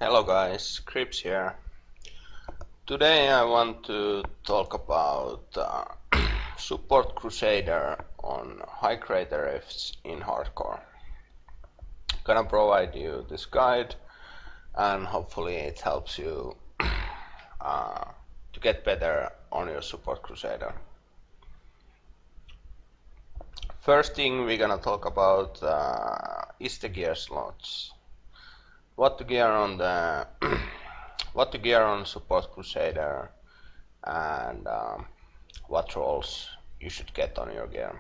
Hello guys, Crips here. Today I want to talk about support Crusader on high crater rifts in hardcore. Gonna provide you this guide and hopefully it helps you to get better on your support Crusader. First thing we're gonna talk about is the gear slots. What to gear on the what to gear on support Crusader and what rolls you should get on your gear.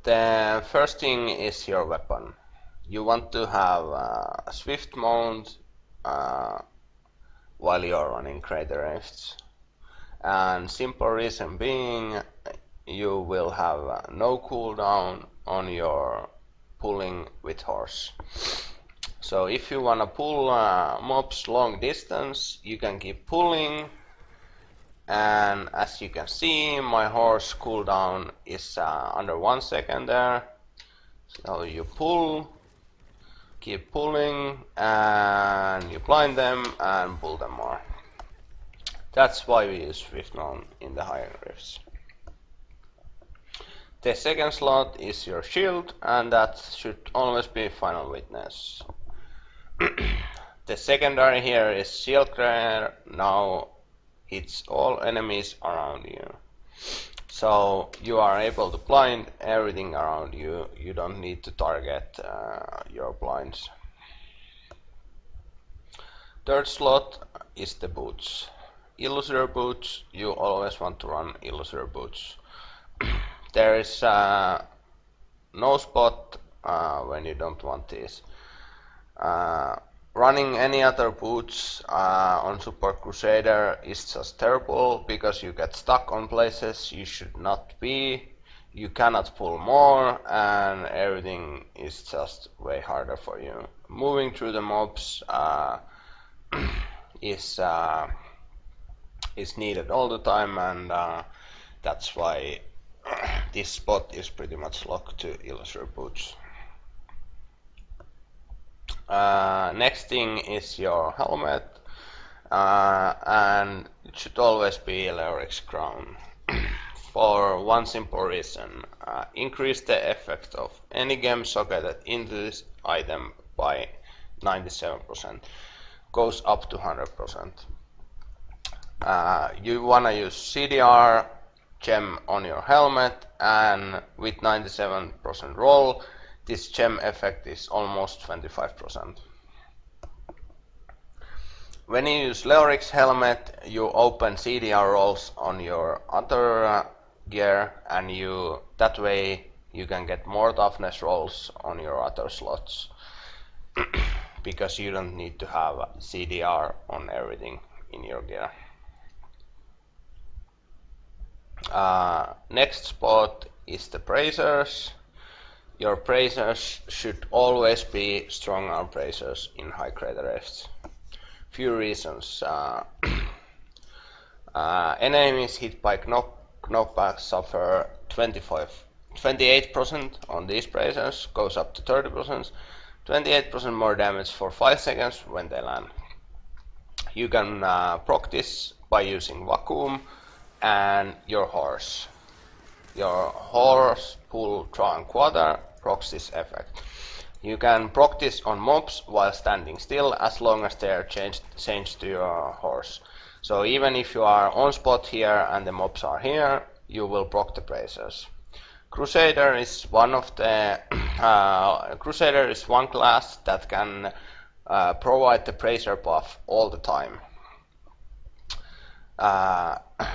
The first thing is your weapon. You want to have a swift mount while you're running crater rifts, and simple reason being you will have no cooldown on your pulling with horse. So if you wanna pull mobs long distance, you can keep pulling, and as you can see, my horse cooldown is under 1 second there. So you pull, keep pulling, and you blind them and pull them more. That's why we use swift mount in the higher rifts. The second slot is your shield, and that should always be final witness. The secondary here is shield clear. Now hits all enemies around you. So you are able to blind everything around you. You don't need to target your blinds. Third slot is the boots. Illusory boots, you always want to run illusory boots. There is no spot when you don't want these. Running any other boots on Support Crusader is just terrible because you get stuck on places you should not be, you cannot pull more, and everything is just way harder for you. Moving through the mobs is needed all the time, and that's why this spot is pretty much locked to illusory boots. Next thing is your helmet, and it should always be Leorix crown for one simple reason: increase the effect of any gem socketed into this item by 97%, goes up to 100%. You wanna use CDR gem on your helmet, and with 97% roll, this gem effect is almost 25%. When you use Leorix helmet, you open CDR rolls on your other gear, and that way you can get more toughness rolls on your other slots because you don't need to have CDR on everything in your gear. Next spot is the bracers. Your bracers should always be strong arm bracers in high crater rifts. Few reasons. Enemies hit by knockback suffer 28% on these bracers, goes up to 30%, 28% more damage for 5 seconds when they land. You can proc this by using vacuum and your horse. Your horse, pull, draw, and quarter procs this effect. You can proc this on mobs while standing still, as long as they are changed to your horse. So even if you are on spot here and the mobs are here, you will proc the bracers. Crusader is one of the Crusader is one class that can provide the bracer buff all the time.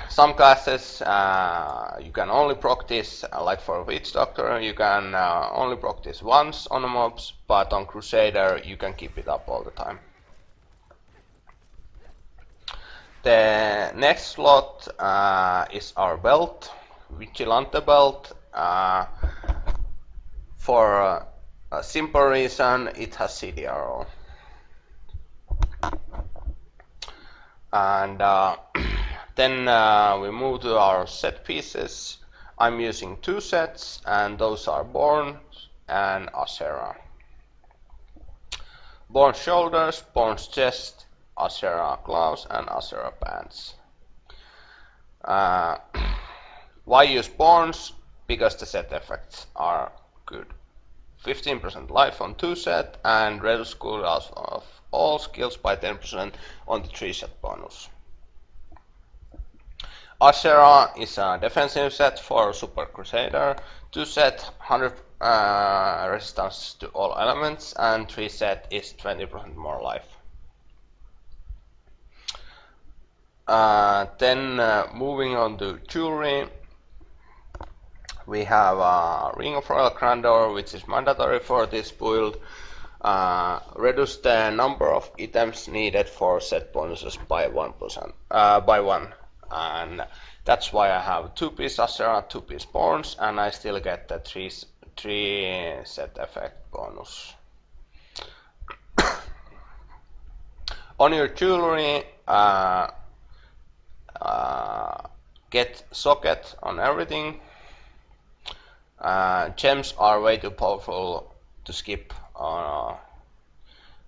Some classes you can only proc this, like for Witch Doctor, you can only proc this once on the mobs, but on Crusader you can keep it up all the time. The next slot is our belt, Vigilante belt. For a simple reason, it has CDR roll. And then we move to our set pieces. I'm using 2 sets, and those are Born and Asera. Born's shoulders, Born's chest, Asera gloves, and Asera pants. Why use Born's? Because the set effects are good. 15% life on 2 set and reduce cooldowns of all skills by 10% on the 3 set bonus. Asera is a defensive set for Super Crusader. 2 set 100 resistance to all elements and 3 set is 20% more life. Then moving on to jewelry, we have a Ring of Royal Grandeur, which is mandatory for this build. Reduce the number of items needed for set bonuses by 1%, by 1, and that's why I have 2-piece Asera, 2-piece Borns, and I still get the 3 set effect bonus. On your jewelry, get socket on everything. Gems are way too powerful to skip,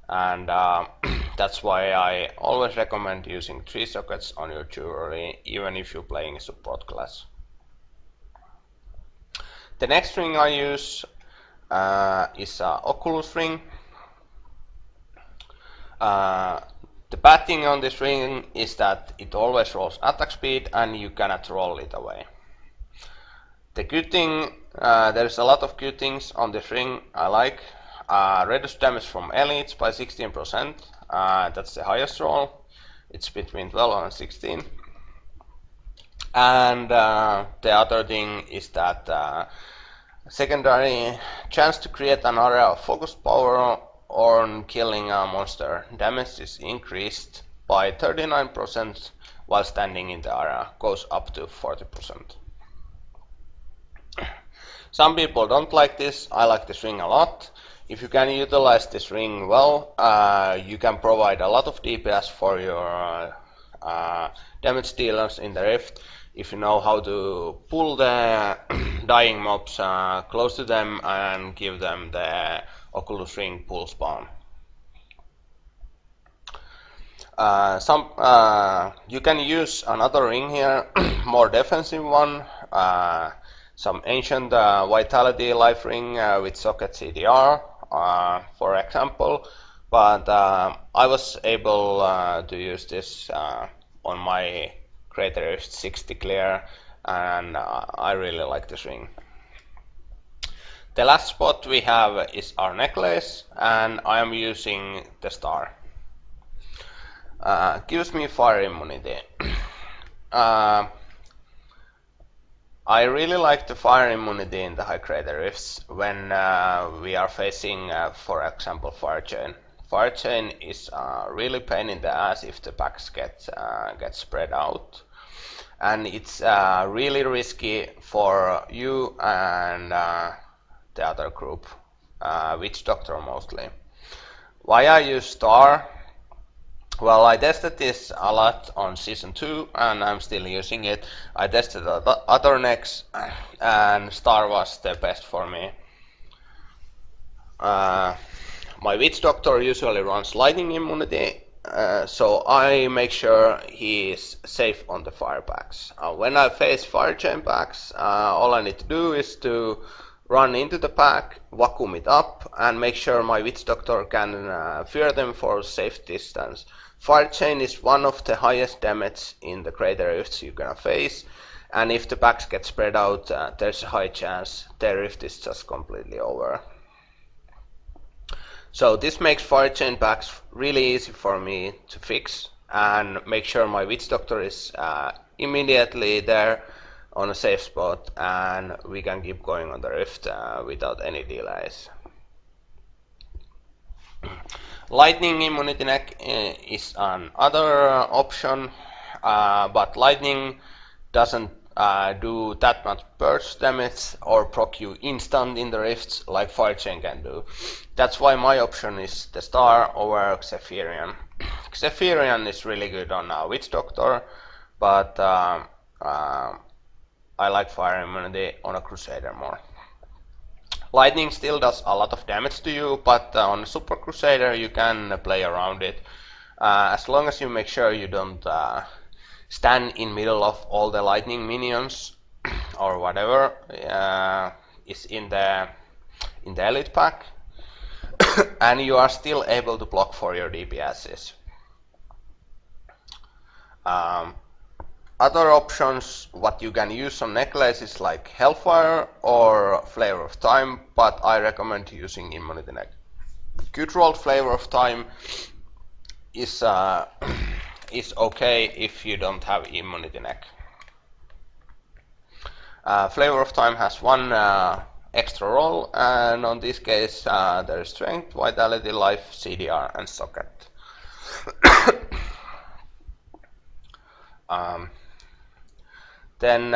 and that's why I always recommend using 3 sockets on your jewelry, even if you're playing a support class. The next ring I use is an Oculus ring. The bad thing on this ring is that it always rolls attack speed and you cannot roll it away. The good thing, there's a lot of good things on this ring I like. Reduce damage from elites by 16%, that's the highest roll. It's between 12 and 16. And the other thing is that secondary chance to create an area of focused power on killing a monster damage is increased by 39% while standing in the area, goes up to 40%. Some people don't like this. I like this ring a lot. If you can utilize this ring well, you can provide a lot of DPS for your damage dealers in the Rift. If you know how to pull the dying mobs close to them and give them the Oculus ring pull spawn. You can use another ring here, more defensive one. Some ancient vitality life ring with socket CDR, for example, but I was able to use this on my Crusader 60 clear, and I really like this ring. The last spot we have is our necklace, and I am using the star. Gives me fire immunity. I really like the fire immunity in the high crater rifts when we are facing, for example, fire chain. Fire chain is really pain in the ass if the packs get spread out, and it's really risky for you and the other group, Witch Doctor mostly. Why I use star? Well, I tested this a lot on Season 2 and I'm still using it. I tested other necks and Star was the best for me. My Witch Doctor usually runs lightning immunity, so I make sure he is safe on the fire packs. When I face fire chain packs, all I need to do is to run into the pack, vacuum it up, and make sure my Witch Doctor can fear them for safe distance. Fire chain is one of the highest damage in the crater rifts you're gonna face, and if the packs get spread out, there's a high chance the rift is just completely over. So this makes fire chain packs really easy for me to fix and make sure my Witch Doctor is immediately there on a safe spot, and we can keep going on the rift without any delays. Lightning immunity neck is another option, but lightning doesn't do that much burst damage or proc you instant in the rifts like fire chain can do. That's why my option is the star over Xephirian. Xephirian is really good on Witch Doctor, but I like fire immunity on a Crusader more. Lightning still does a lot of damage to you, but on Super Crusader you can play around it. As long as you make sure you don't stand in middle of all the lightning minions or whatever is in the elite pack, and you are still able to block for your DPSs. Other options what you can use on necklaces like Hellfire or Flavor of Time, but I recommend using Immunity Neck. Good rolled Flavor of Time is okay if you don't have Immunity Neck. Flavor of Time has one extra roll, and on this case there is Strength, Vitality, Life, CDR, and Socket. Then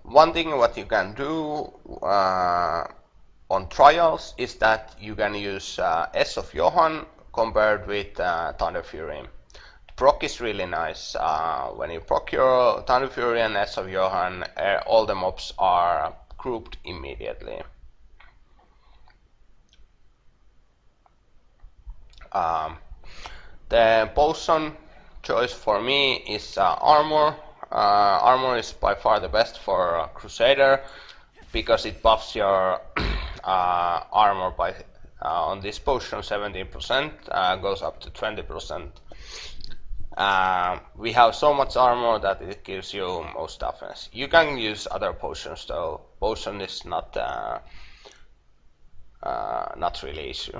one thing what you can do on trials is that you can use S of Johan compared with Thunder Fury. The proc is really nice. When you proc your Thunder Fury and S of Johan, all the mobs are grouped immediately. The potion choice for me is Armor. Armor is by far the best for Crusader because it buffs your armor by on this potion 17%, goes up to 20%. We have so much armor that it gives you most toughness. You can use other potions though. Potion is not really issue.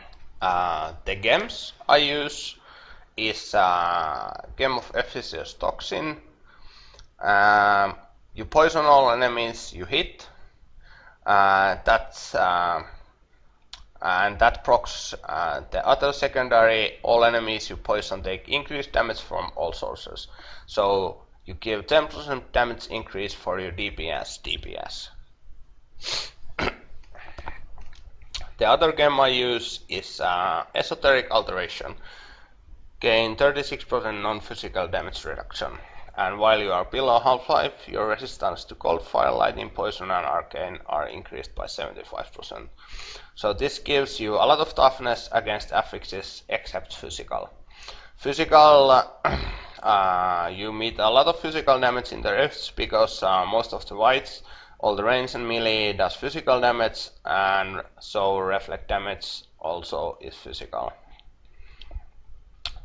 The gems I use is Gem of Efficiency Toxin. You poison all enemies you hit. And that procs the other secondary. All enemies you poison take increased damage from all sources. So you give 10% damage increase for your DPS. The other gem I use is Esoteric Alteration. Gain 36% non-physical damage reduction. And while you are below half-life, your resistance to cold, fire, lightning, poison and arcane are increased by 75%. So this gives you a lot of toughness against affixes except physical. Physical, you meet a lot of physical damage in the rifts because most of the whites, all the range and melee does physical damage, and so reflect damage also is physical.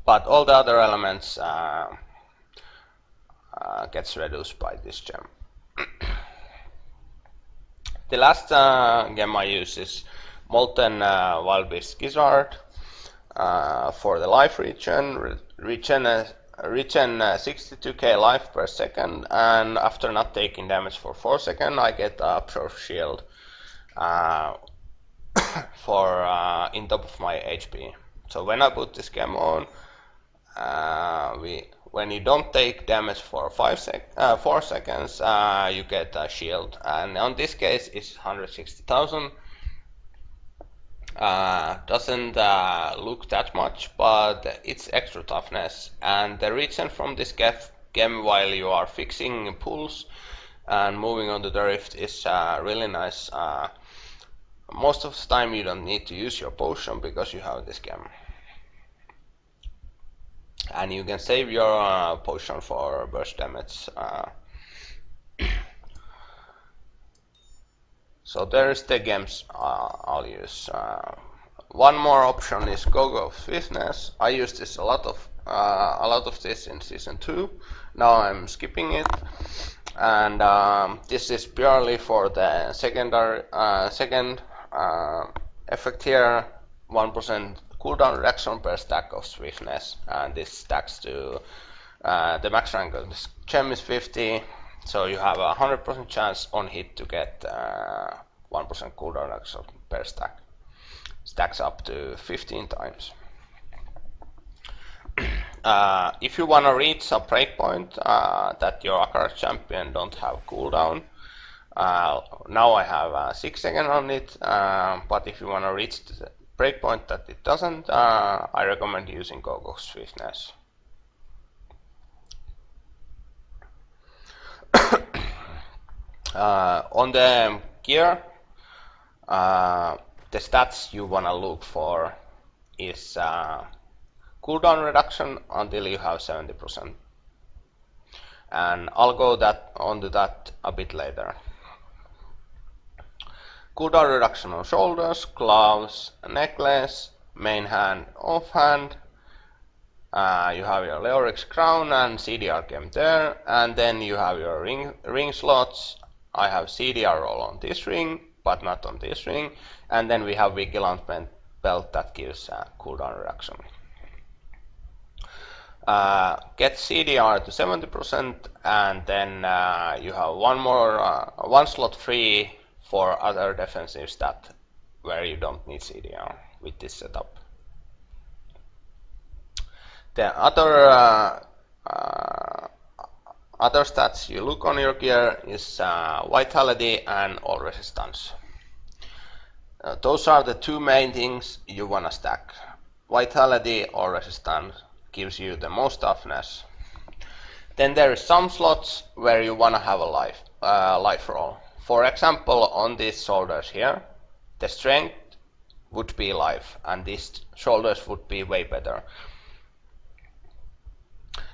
But all the other elements gets reduced by this gem. The last gem I use is Molten Wild Beast Gizzard for the life regen. Regen 62k life per second, and after not taking damage for 4 seconds, I get a Absorb Shield for in top of my HP. So when I put this gem on, when you don't take damage for 4 seconds, you get a shield, and on this case it's 160,000. Doesn't look that much, but it's extra toughness, and the regen from this gem while you are fixing pulls and moving on to the rift is really nice. Most of the time you don't need to use your potion because you have this gem. And you can save your potion for burst damage. So there's the gems I'll use. One more option is Go-Go Swiftness. I used this a lot of this in season 2. Now I'm skipping it, and this is purely for the second effect here. 1% cooldown reduction per stack of swiftness, and this stacks to the max rank of this gem is 50, so you have a 100% chance on hit to get 1% cooldown reduction per stack. Stacks up to 15 times. If you want to reach a breakpoint that your Akara champion don't have cooldown, now I have 6 seconds on it, but if you want to reach the breakpoint that it doesn't, I recommend using Go-Go Swiftness. On the gear, the stats you wanna look for is cooldown reduction until you have 70%. And I'll go onto that a bit later. Cooldown reduction on shoulders, gloves, necklace, main hand, off hand. You have your Leorix crown and CDR came there, and then you have your ring slots. I have CDR roll on this ring, but not on this ring, and then we have Vigilant belt that gives cooldown reduction. Get CDR to 70%, and then you have one slot free for other defensive stat where you don't need CDR with this setup. The other stats you look on your gear is vitality and all resistance. Those are the two main things you wanna stack. Vitality or resistance gives you the most toughness. Then there is some slots where you wanna have a life roll. For example, on these shoulders here, the strength would be life, and these shoulders would be way better.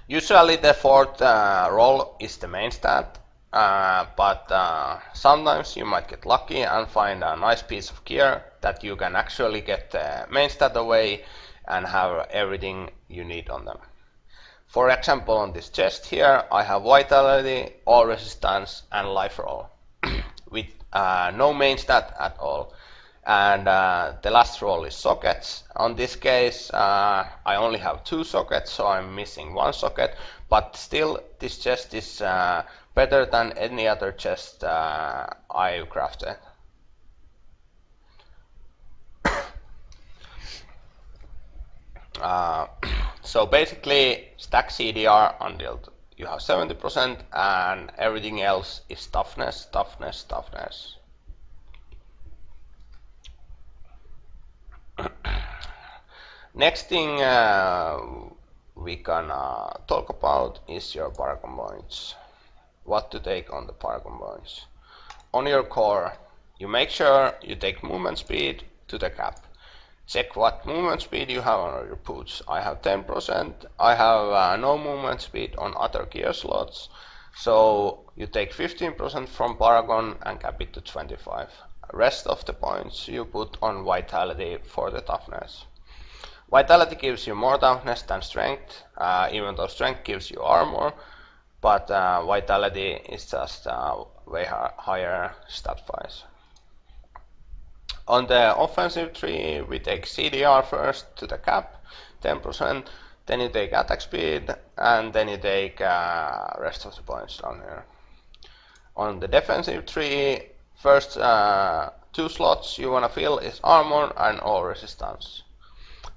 Usually the fourth roll is the main stat, but sometimes you might get lucky and find a nice piece of gear that you can actually get the main stat away and have everything you need on them. For example, on this chest here, I have vitality, all resistance, and life roll with no main stat at all. And the last roll is sockets. On this case, I only have 2 sockets, so I'm missing 1 socket. But still, this chest is better than any other chest I've crafted. So basically, stack CDR until you have 70%, and everything else is toughness, toughness, toughness. Next thing we can talk about is your Paragon points. What to take on the Paragon points. On your core, you make sure you take movement speed to the cap. Check what movement speed you have on your boots. I have 10%. I have no movement speed on other gear slots. So you take 15% from Paragon and cap it to 25. Rest of the points you put on Vitality for the toughness. Vitality gives you more toughness than strength, even though strength gives you armor, but Vitality is just way higher stat-wise. On the offensive tree, we take CDR first to the cap, 10%, then you take attack speed, and then you take rest of the points down here. On the defensive tree, first 2 slots you wanna fill is armor and all resistance.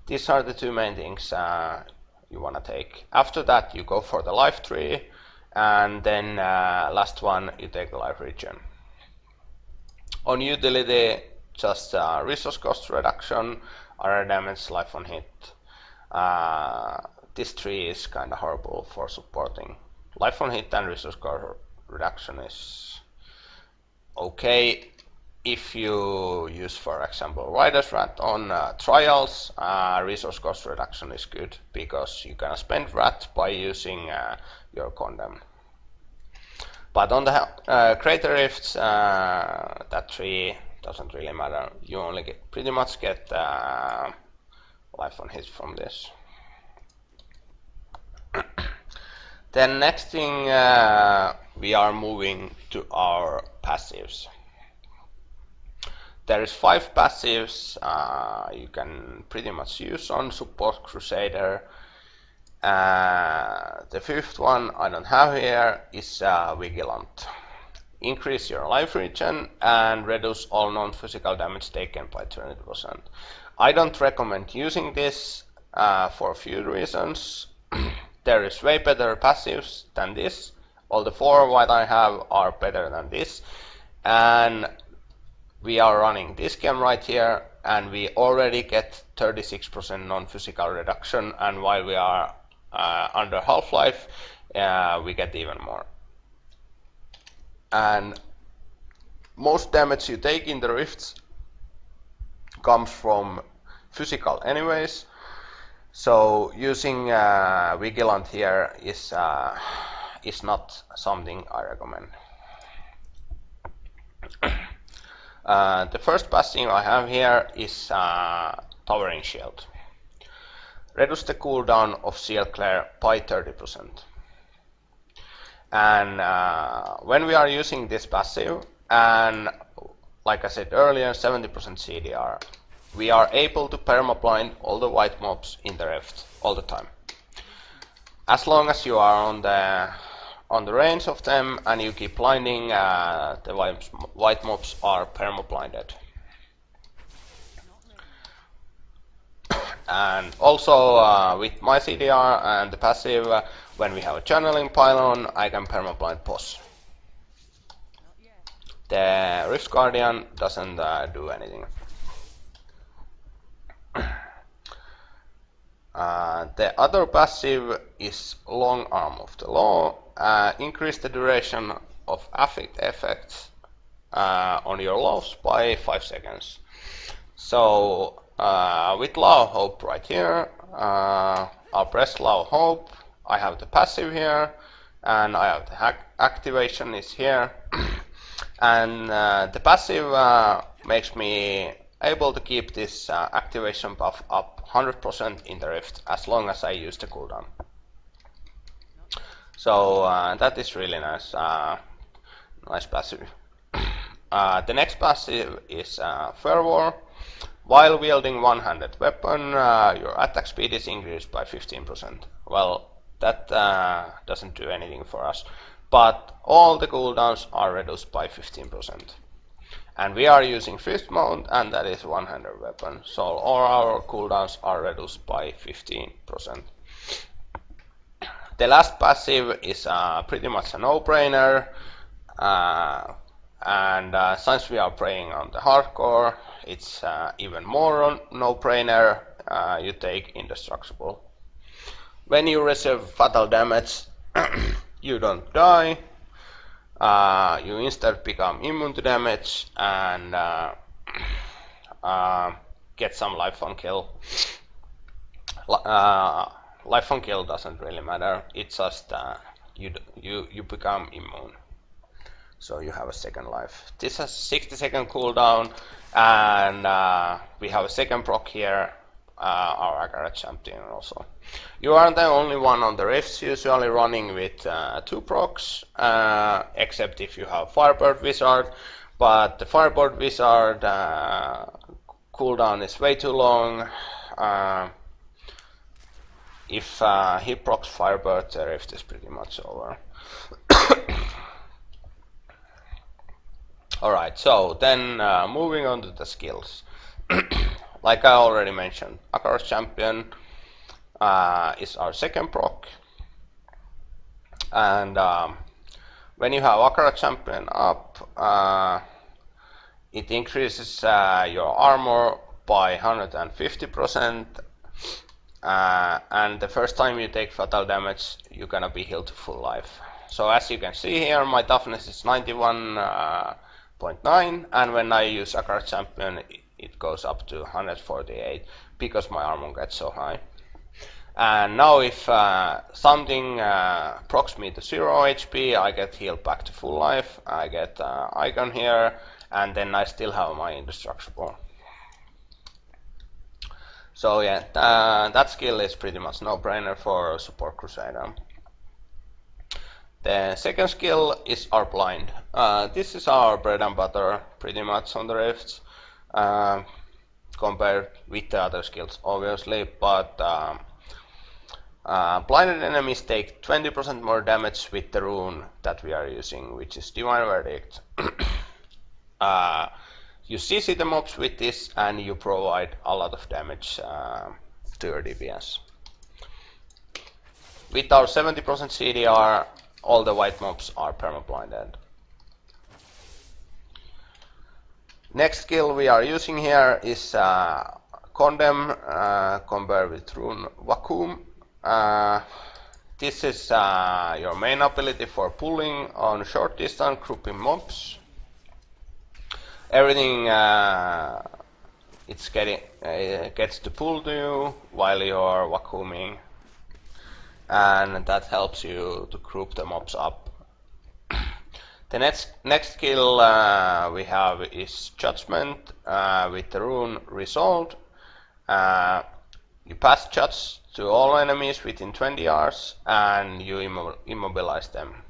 These are the 2 main things you wanna take. After that, you go for the life tree, and then last one you take the life regen. On utility, just resource cost reduction, armor damage, life on hit. This tree is kind of horrible for supporting. Life on hit and resource cost reduction is okay if you use, for example, Rider's Rat on trials. Resource cost reduction is good because you can spend rat by using your condom. But on the Crater Rifts, that tree doesn't really matter. You only pretty much get life on hit from this. Then next thing, we are moving to our passives. There is 5 passives you can pretty much use on support Crusader. The 5th one I don't have here is Vigilant. Increase your life regen and reduce all non-physical damage taken by 20%. I don't recommend using this for a few reasons. There is way better passives than this. All the 4 what I have are better than this. And we are running this game right here, and we already get 36% non-physical reduction, and while we are under Half-Life, we get even more. And most damage you take in the rifts comes from physical anyways, so using Vigilant here is not something I recommend. The first passive I have here is Towering Shield. Reduce the cooldown of shield glare by 30%. And when we are using this passive, and like I said earlier, 70% CDR, we are able to permablind all the white mobs in the rift all the time. As long as you are on the range of them and you keep blinding, the white mobs are permablinded. And also with my CDR and the passive, when we have a channeling pylon, I can permablind boss. The Rift Guardian doesn't do anything. The other passive is Long Arm of the Law. Increase the duration of affect effects on your lows by 5 seconds. So with Law of Hope right here, I'll press Law of Hope, I have the passive here, and I have the activation is here. And the passive makes me able to keep this activation buff up 100% in the rift as long as I use the cooldown. So that is really nice, nice passive. The next passive is Fervor. While wielding one-handed weapon, your attack speed is increased by 15%. Well, that doesn't do anything for us, but all the cooldowns are reduced by 15%. And we are using fist mount, and that is one-handed weapon, so all our cooldowns are reduced by 15%. The last passive is pretty much a no-brainer, and since we are playing on the hardcore, it's even more no-brainer. You take Indestructible. When you receive fatal damage, you don't die. You instead become immune to damage and get some life on kill. Life on kill doesn't really matter. It's just you become immune, so you have a second life. This has 60-second cooldown, and we have a second proc here. Our Agarth champion also. You aren't the only one on the rifts usually running with 2 procs, except if you have Firebird Wizard, but the Firebird Wizard cooldown is way too long. If he procs Firebird, the rift is pretty much over. Alright, so then moving on to the skills. Like I already mentioned, Agarth Champion is our second proc, and when you have Agarth Champion up, it increases your armor by 150%, and the first time you take fatal damage, you're gonna be healed to full life. So as you can see here, my toughness is 91.9, and when I use Agarth Champion, it goes up to 148 because my armor gets so high. And now if something procs me to 0 HP, I get healed back to full life, I get icon here, and then I still have my Indestructible. So yeah, that skill is pretty much no-brainer for support Crusader. The second skill is our blind. This is our bread and butter pretty much on the rifts. Compared with the other skills obviously, but blinded enemies take 20% more damage with the rune that we are using, which is Divine Verdict. You CC the mobs with this and you provide a lot of damage to your DPS. With our 70% CDR, all the white mobs are permablinded. Next skill we are using here is Condemn, compared with Rune Vacuum. This is your main ability for pulling on short distance grouping mobs. everything gets to pull to you while you're vacuuming, and that helps you to group the mobs up. The next skill we have is Judgment with the rune Resolved. You pass judge to all enemies within 20 yards and you immobilize them.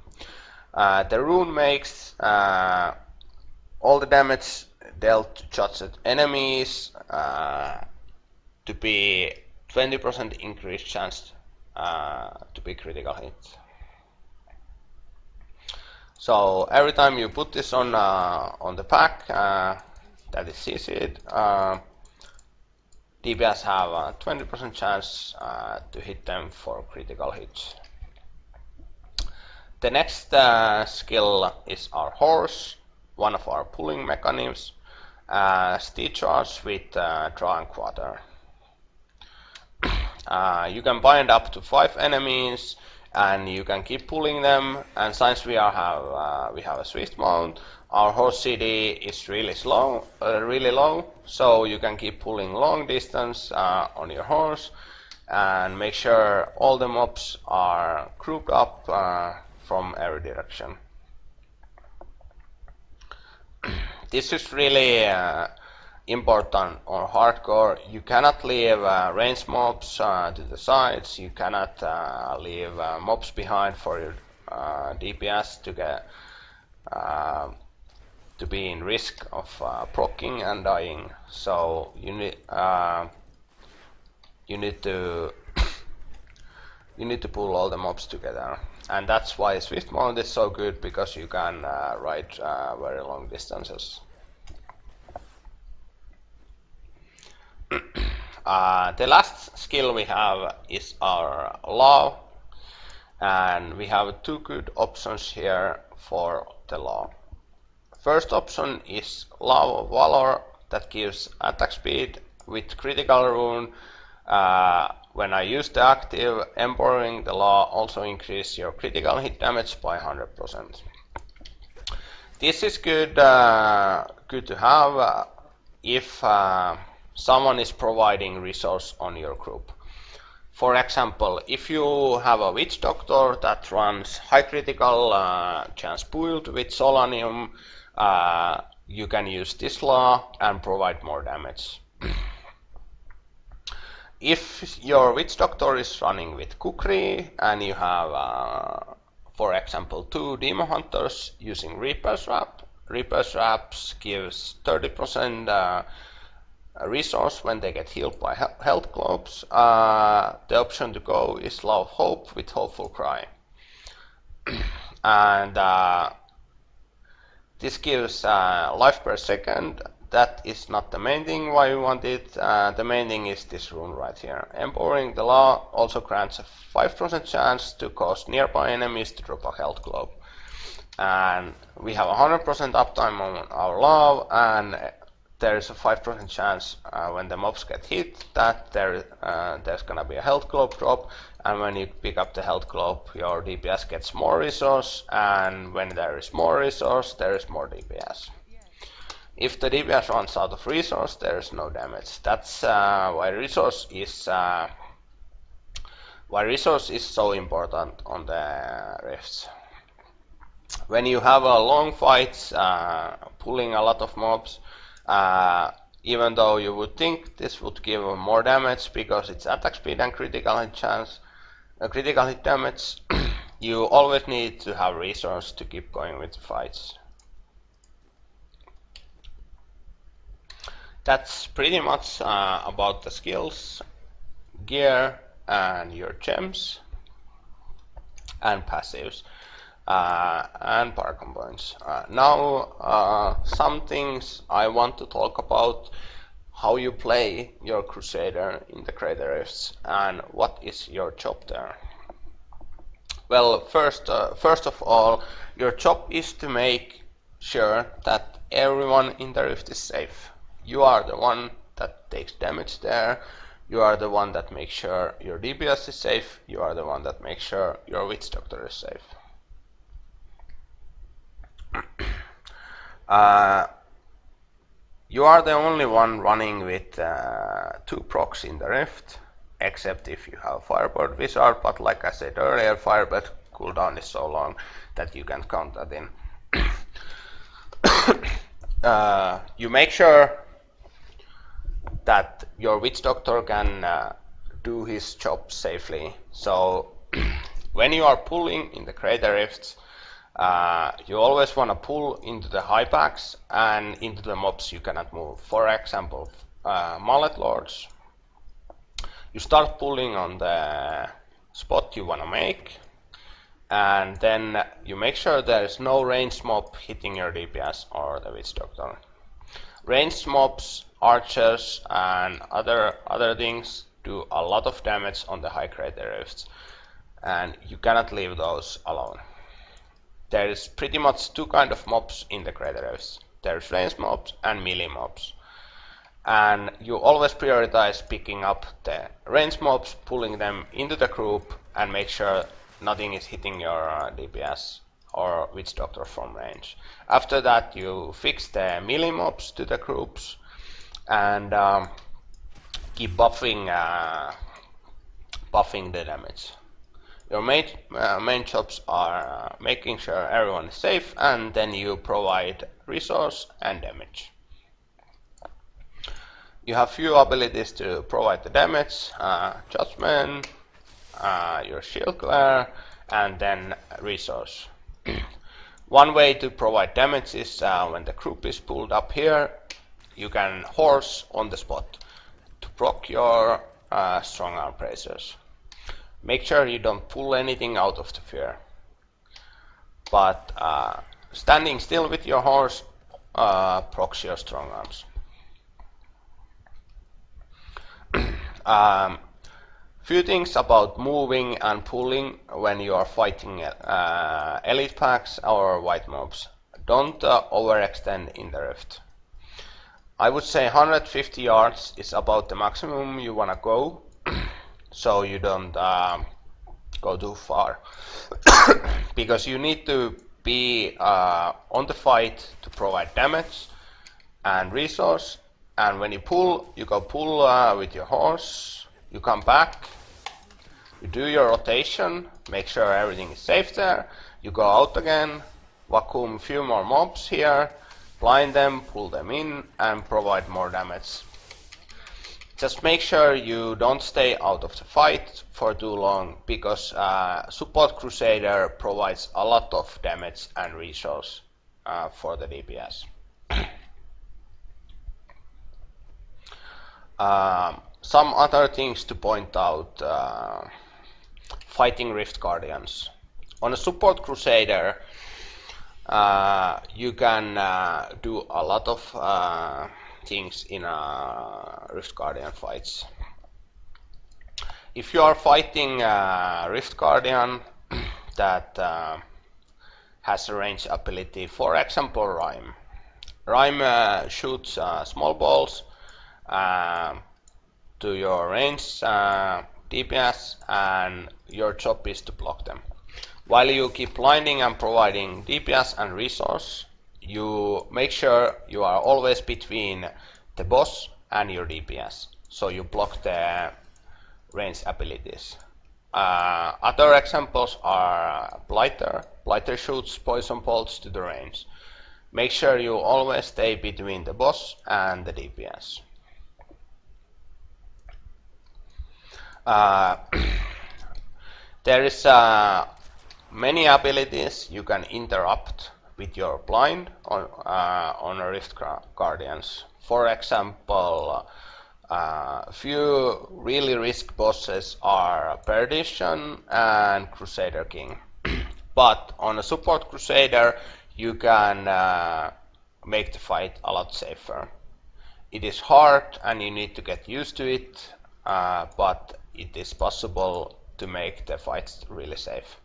The rune makes all the damage dealt to judged enemies to be 20% increased chance to be critical hit. So every time you put this on the pack that is CC'd, DPS have a 20% chance to hit them for critical hits. The next skill is our horse, one of our pulling mechanisms, steed charge with draw and quarter. You can bind up to 5 enemies and you can keep pulling them, and since we have a swift mount, our horse CD is really low, so you can keep pulling long distance on your horse and make sure all the mobs are grouped up from every direction. This is really important on hardcore. You cannot leave range mobs to the sides. You cannot leave mobs behind for your DPS to get to be in risk of proccing and dying. So you need to pull all the mobs together, and that's why Swift mount is so good, because you can ride very long distances. The last skill we have is our law, and we have 2 good options here for the law. First option is Law of Valor, that gives attack speed with critical rune. When I use the active, empowering the law also increase your critical hit damage by 100%. This is good to have if someone is providing resource on your group. For example, if you have a witch doctor that runs high critical chance build with Solanium, you can use this law and provide more damage. If your witch doctor is running with Kukri and you have, for example, 2 demon hunters using Reaper's Wrap, Reaper's Wraps gives 30% resource when they get healed by health globes. The option to go is Law of Hope with Hopeful Cry. And this gives life per second. That is not the main thing why we want it. The main thing is this rune right here. Empowering the law also grants a 5% chance to cause nearby enemies to drop a health globe. And we have 100% uptime on our law, and there is a 5% chance when the mobs get hit that there's gonna be a health globe drop, and when you pick up the health globe, your DPS gets more resource, and when there is more resource, there is more DPS. If the DPS runs out of resource, there is no damage. That's why resource is so important on the rifts. When you have a long fights, pulling a lot of mobs, even though you would think this would give more damage because it's attack speed and critical hit chance, critical hit damage, you always need to have resource to keep going with the fights. That's pretty much about the skills, gear, and your gems, and passives, and power points. Now, some things I want to talk about: how you play your Crusader in the Crater Rifts, and what is your job there. Well, first of all, your job is to make sure that everyone in the rift is safe. You are the one that takes damage there. You are the one that makes sure your DPS is safe. You are the one that makes sure your witch doctor is safe. You are the only one running with 2 procs in the Rift, except if you have Firebird Wizard, but like I said earlier, Firebird cooldown is so long that you can count that in. You make sure that your Witch Doctor can do his job safely. So when you are pulling in the Crater Rifts, you always want to pull into the high packs and into the mobs you cannot move. For example, Mallet Lords. You start pulling on the spot you want to make, and then you make sure there is no ranged mob hitting your DPS or the Witch Doctor. Ranged mobs, archers, and other things do a lot of damage on the high Crater Rifts, and you cannot leave those alone. There is pretty much 2 kinds of mobs in the Crater Rifts. There's ranged mobs and melee mobs. And you always prioritize picking up the ranged mobs, pulling them into the group, and make sure nothing is hitting your DPS or Witch Doctor from range. After that, you fix the melee mobs to the groups and keep buffing the damage. Your main jobs are making sure everyone is safe, and then you provide resource and damage. You have few abilities to provide the damage, Judgment, your Shield Glare, and then resource. One way to provide damage is when the group is pulled up here, you can horse on the spot to proc your strong arm bracers. Make sure you don't pull anything out of the fear. But standing still with your horse procs your strong arms. Few things about moving and pulling when you are fighting elite packs or white mobs. Don't overextend in the Rift. I would say 150 yards is about the maximum you wanna go, so you don't go too far. Because you need to be on the fight to provide damage and resource, and when you pull, you go pull with your horse, you come back, you do your rotation, make sure everything is safe there, you go out again, vacuum a few more mobs here, blind them, pull them in, and provide more damage. Just make sure you don't stay out of the fight for too long, because support Crusader provides a lot of damage and resource for the DPS. Some other things to point out. Fighting Rift Guardians. On a support Crusader, you can do a lot of things in Rift Guardian fights. If you are fighting Rift Guardian that has a range ability, for example Rhyme. Rhyme shoots small balls to your range DPS, and your job is to block them. While you keep blinding and providing DPS and resource, you make sure you are always between the boss and your DPS, so you block the range abilities. Other examples are Blighter. Blighter shoots poison bolts to the range. Make sure you always stay between the boss and the DPS. There is many abilities you can interrupt with your blind on Rift Guardians. For example, few really risk bosses are Perdition and Crusader King. But on a support Crusader, you can make the fight a lot safer. It is hard and you need to get used to it, but it is possible to make the fights really safe.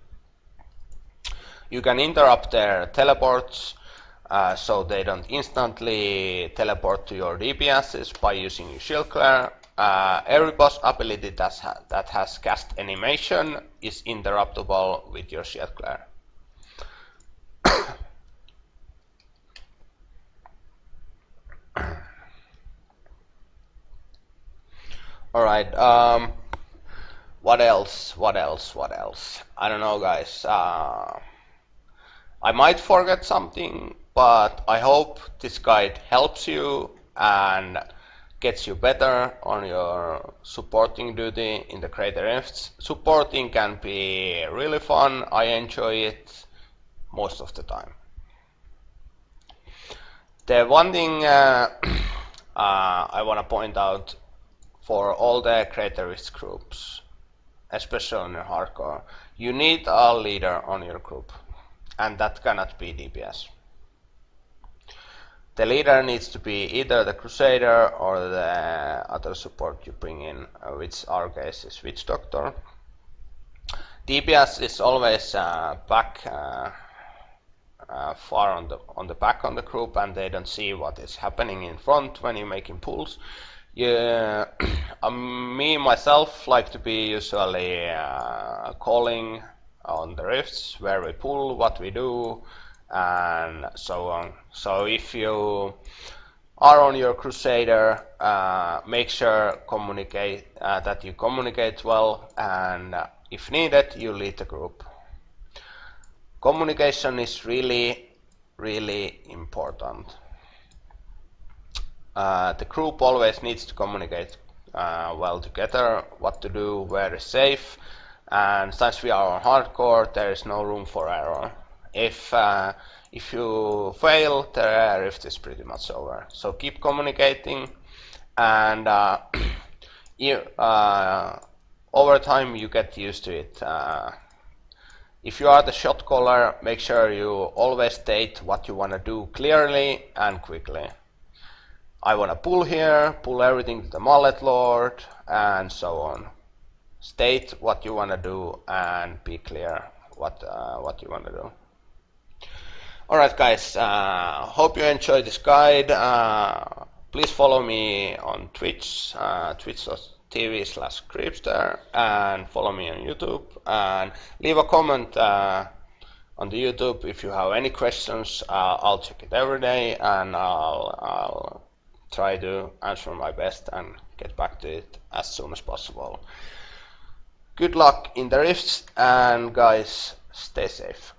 You can interrupt their teleports so they don't instantly teleport to your DPSs by using your Shield Glare. Every boss ability that has cast animation is interruptible with your Shield Glare. Alright, what else? I don't know, guys. I might forget something, but I hope this guide helps you and gets you better on your supporting duty in the Crater Rifts. Supporting can be really fun. I enjoy it most of the time. The one thing I want to point out for all the Crater Rifts groups, especially on your hardcore, you need a leader on your group, and that cannot be DPS. The leader needs to be either the Crusader or the other support you bring in, which our case is Witch Doctor. DPS is always back far on the back on the group, and they don't see what is happening in front when you're making pulls. Yeah, me myself like to be usually calling on the rifts where we pull, what we do, and so on. So if you are on your Crusader, make sure that you communicate well, and if needed, you lead the group. Communication is really, really important. The group always needs to communicate well together, what to do, where is safe, and since we are on hardcore, there is no room for error. If you fail, the rift is pretty much over. So keep communicating, and over time you get used to it. If you are the shot caller, make sure you always state what you want to do clearly and quickly. I want to pull here, pull everything to the Mallet Lord, and so on. State what you want to do and be clear what you want to do. Alright guys, hope you enjoyed this guide. Please follow me on Twitch, twitch.tv/Crusader, and follow me on YouTube, and leave a comment on the YouTube if you have any questions. I'll check it every day, and I'll try to answer my best and get back to it as soon as possible. Good luck in the rifts, and guys, stay safe.